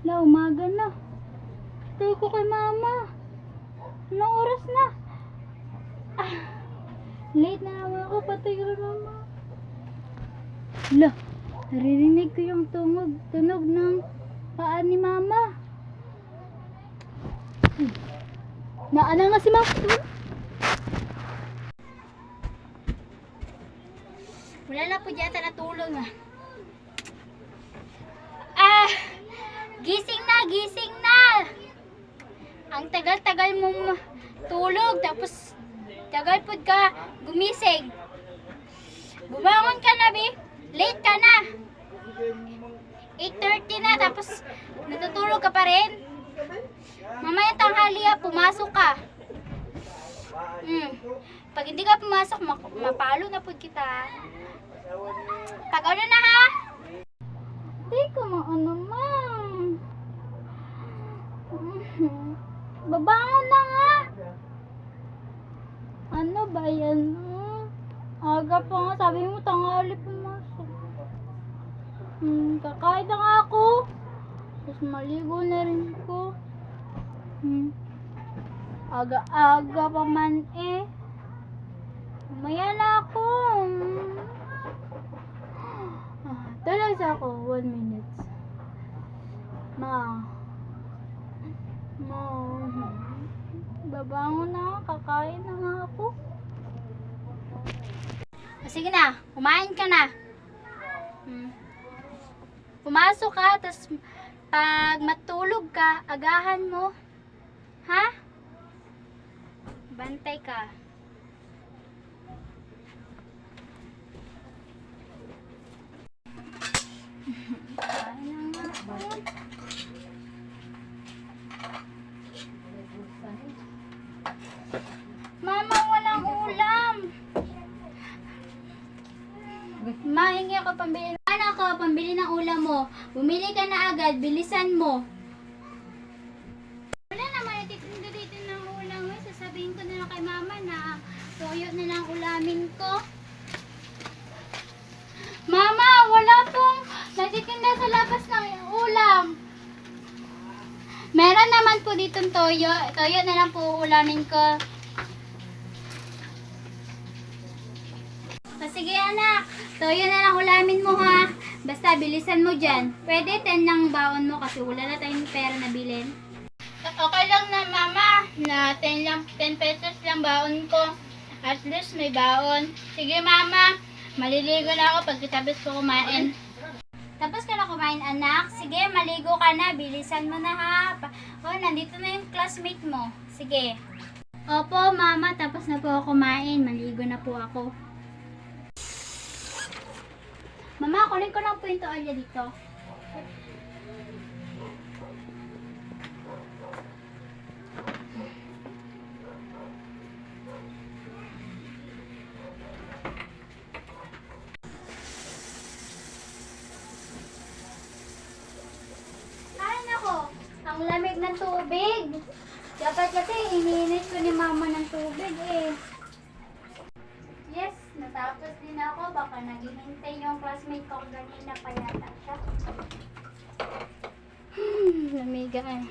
Umaga na. Tayo ko kay mama. Anong oras na? Late na naman ako. Patay ko kay mama. Naririnig ko yung tunog ng paa ni mama. Naana nga si mama. Wala na po dyan natulog ah. Gising na! Ang tagal-tagal mong tulog, tapos tagal po ka gumising. Bumangon ka na, be. Late ka na. 8:30 na, tapos natutulog ka pa rin. Mamaya tanghali pumasok ka. Pag hindi ka pumasok, mapalo na po kita. Pag ano na ha? Hindi ko maano ma'am. Babangon na nga. Ano ba yan? Aga pa nga, sabi mo tanghali pumasok. Kakain na nga ako. Tapos maligo na rin ko. Aga-aga pa man eh. Mamaya na ako. Talaga ako, 1 minute. Babangon na, kakain na nga ako. Sige na, kumain ka na. Pumasok ka, tapos pag matulog ka, agahan mo. Ha? Bantay ka. Mama, walang ulam. Mahingi ako pambili. Ano ako, pambili ng ulam mo. Bumili ka na agad, bilisan mo. Wala naman ititinda dito ng ulam mo. Sasabihin ko na lang kay mama na toyo na lang ulamin ko. Mama, wala pong natitinda sa labas ng ulam. Meron naman po ditong toyo. Toyo na lang po ulamin ko. Sige anak, toyo na lang ulamin mo ha. Basta bilisan mo dyan. Pwede 10 lang baon mo kasi wala na tayong pera na bilhin. Okay lang na mama, na 10 pesos lang baon ko. At least may baon. Sige mama, maliligo na ako pagkatapos ko kumain. Tapos ka na kumain anak? Sige, maligo ka na. Bilisan mo na ha. Nandito na yung classmate mo. Sige. Opo mama, tapos na po ako kumain. Maligo na po ako. Mama, kunin ko lang po yung toalya dito. Ay, nako. Ang lamig ng tubig. Dapat kasi iniinit ko ni mama ng tubig eh. Yes, natapos din ako. Baka naghihintay yung classmate ko kanina pa yata siya. Lamiga eh.